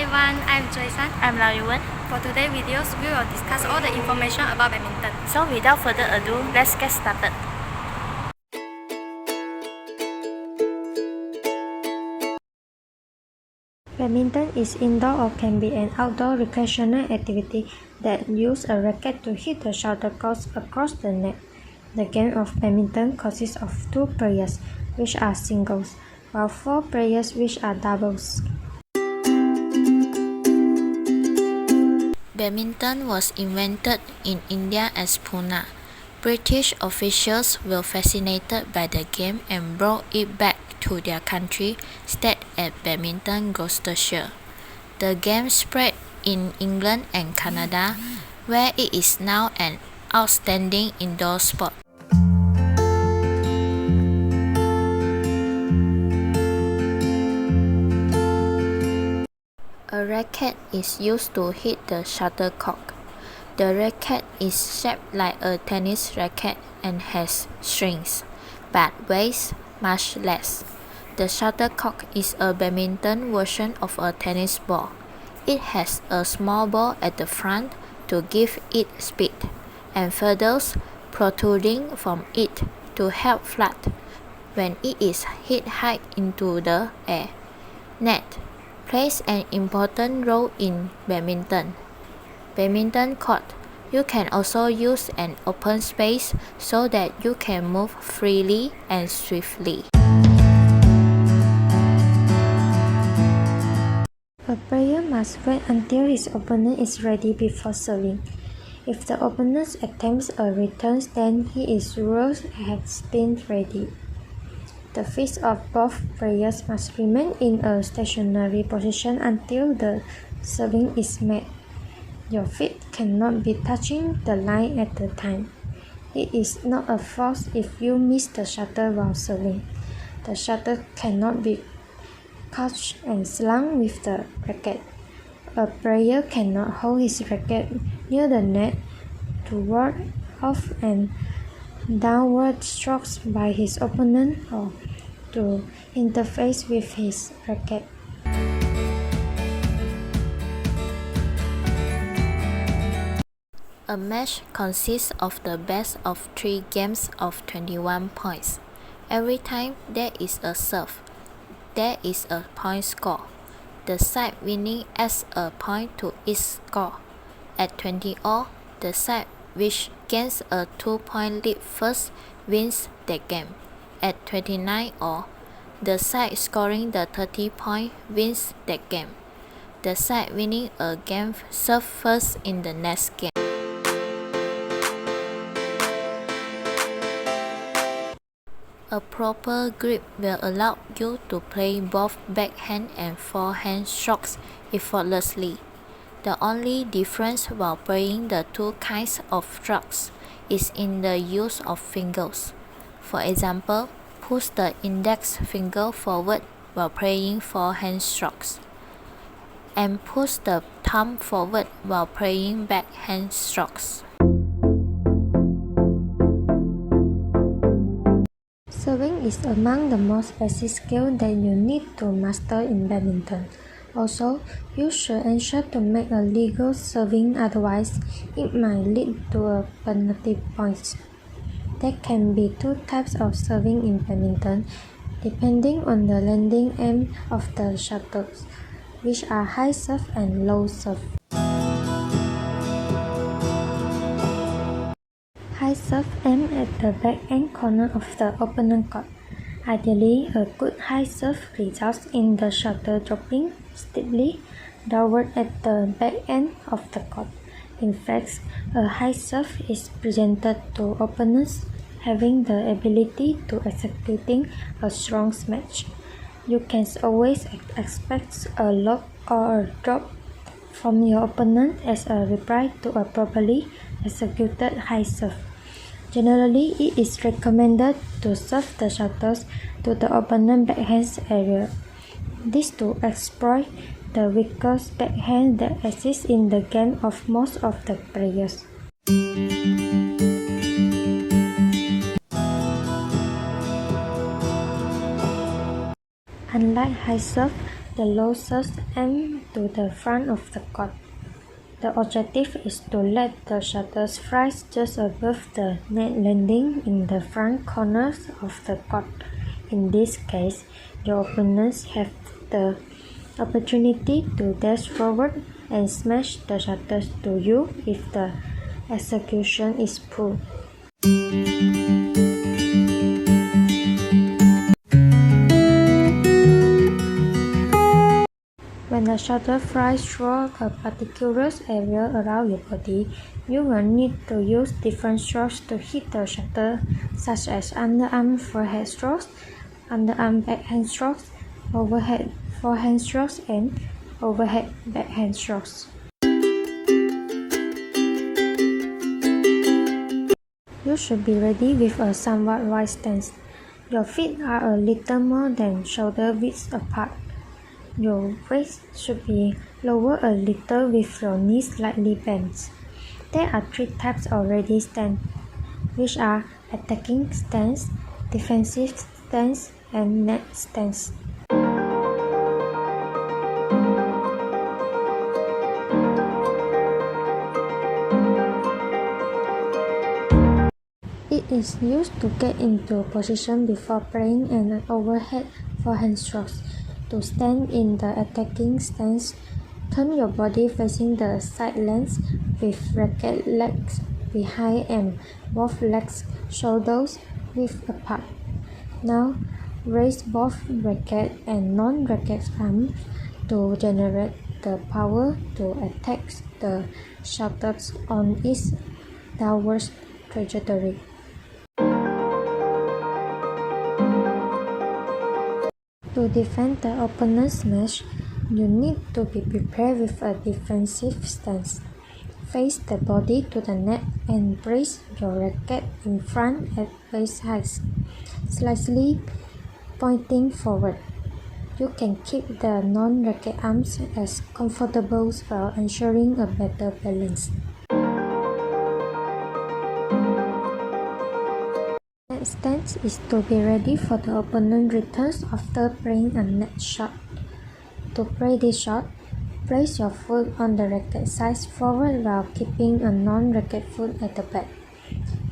everyone, I'm Jason. I'm Lao Yuwen. For today's videos, we will discuss all the information about badminton. So without further ado, let's get started. Badminton is indoor or can be an outdoor recreational activity that uses a racket to hit the shuttlecock across the net. The game of badminton consists of 2 players, which are singles, while 4 players, which are doubles. Badminton was invented in India as Pune. British officials were fascinated by the game and brought it back to their country, stayed at Badminton, Gloucestershire. The game spread in England and Canada, where it is now an outstanding indoor sport. A racket is used to hit the shuttlecock. The racket is shaped like a tennis racket and has strings, but weighs much less. The shuttlecock is a badminton version of a tennis ball. It has a small ball at the front to give it speed, and feathers protruding from it to help flat when it is hit high into the air. Net plays an important role in badminton. Badminton court. You can also use an open space so that you can move freely and swiftly. A player must wait until his opponent is ready before serving. If the opponent attempts a return, then he is ruled as being ready. The feet of both players must remain in a stationary position until the serving is made. Your feet cannot be touching the line at the time. It is not a fault if you miss the shuttle while serving. The shuttle cannot be caught and slung with the racket. A player cannot hold his racket near the net to ward off and downward strokes by his opponent or to interface with his racket. A match consists of the best of 3 games of 21 points. Every time there is a serve, there is a point score. The side winning adds a point to its score. At 20 all, the side which gains a 2-point lead first wins the game. At 29 all, the side scoring the 30 point wins the game. The side winning a game serves first in the next game. A proper grip will allow you to play both backhand and forehand strokes effortlessly. The only difference while playing the 2 kinds of strokes is in the use of fingers. For example, push the index finger forward while playing forehand strokes, and push the thumb forward while playing backhand strokes. Serving is among the most basic skills that you need to master in badminton. Also, you should ensure to make a legal serving, otherwise it might lead to a penalty points. There can be 2 types of serving in badminton, depending on the landing aim of the shuttles, which are high serve and low serve. High serve aimed at the back-end corner of the opponent court. Ideally, a good high serve results in the shuttle dropping steeply downward at the back end of the court. In fact, a high serve is presented to opponents having the ability to executing a strong smash. You can always expect a lob or a drop from your opponent as a reply to a properly executed high serve. Generally, it is recommended to serve the shuttles to the opponent backhand area. This to exploit the weaker backhand that exists in the game of most of the players. Unlike high serve, the losers aim to the front of the court. The objective is to let the shuttles fly just above the net landing in the front corners of the court. In this case, your opponents have the opportunity to dash forward and smash the shuttles to you if the execution is poor. When the shuttle flies through a particular area around your body, you will need to use different strokes to hit the shuttle, such as underarm forehand strokes, underarm backhand strokes, overhead forehand strokes, and overhead backhand strokes. You should be ready with a somewhat wide stance. Your feet are a little more than shoulder width apart. Your waist should be lower a little with your knees slightly bent. There are three types of ready stance, which are attacking stance, defensive stance, and net stance. It is used to get into position before playing an overhead forehand stroke. To stand in the attacking stance, turn your body facing the sidelines with racket legs behind and both legs shoulders width apart. Now, raise both racket and non-racket arms to generate the power to attack the shuttles on its downward trajectory. To defend the opponent's smash, you need to be prepared with a defensive stance. Face the body to the net and place your racket in front at waist height, slightly pointing forward. You can keep the non-racket arms as comfortable while ensuring a better balance. Net stance is to be ready for the opponent returns after playing a net shot. To play this shot, place your foot on the racket side forward while keeping a non-racket foot at the back.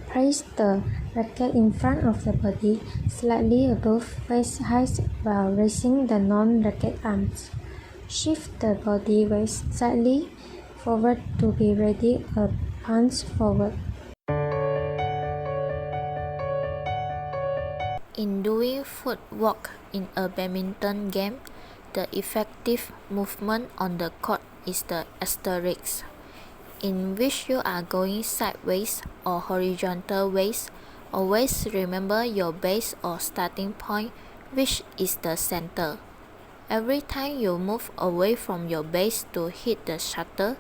Place the racket in front of the body, slightly above waist height while raising the non-racket arms. Shift the body weight slightly forward to be ready a punch forward. In doing footwork in a badminton game, the effective movement on the court is the asterisk, in which you are going sideways or horizontal ways. Always remember your base or starting point, which is the center. Every time you move away from your base to hit the shuttle,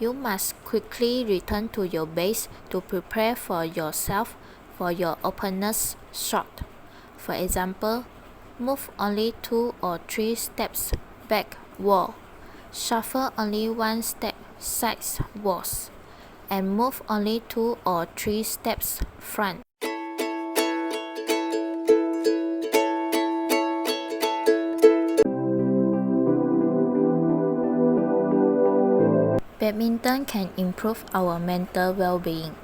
you must quickly return to your base to prepare for yourself for your opponent's shot. For example, move only 2 or 3 steps back wall, shuffle only 1 step sides walls, and move only 2 or 3 steps front. Badminton can improve our mental well-being.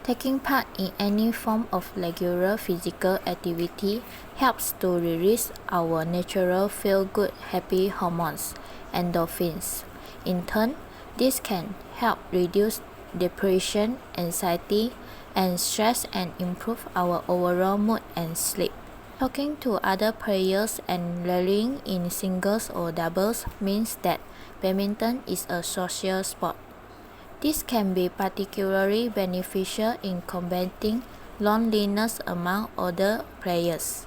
Taking part in any form of regular physical activity helps to release our natural feel-good happy hormones, endorphins. In turn, this can help reduce depression, anxiety, and stress and improve our overall mood and sleep. Talking to other players and rallying in singles or doubles means that badminton is a social sport. This can be particularly beneficial in combating loneliness among other players.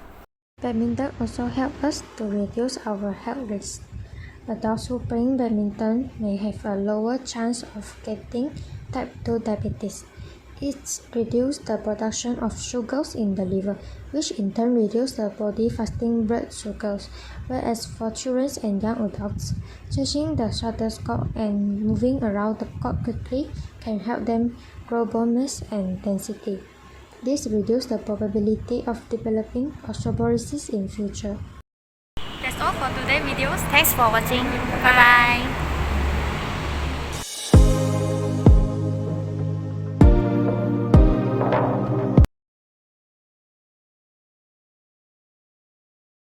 Badminton also helps us to reduce our health risks. Adults who play badminton may have a lower chance of getting type 2 diabetes. It reduces the production of sugars in the liver, which in turn reduces the body fasting blood sugars, whereas for children and young adults, changing the shuttlecock and moving around the court quickly can help them grow bone mass and density. This reduces the probability of developing osteoporosis in future. That's all for today's video. videos. Thanks for watching. Bye bye.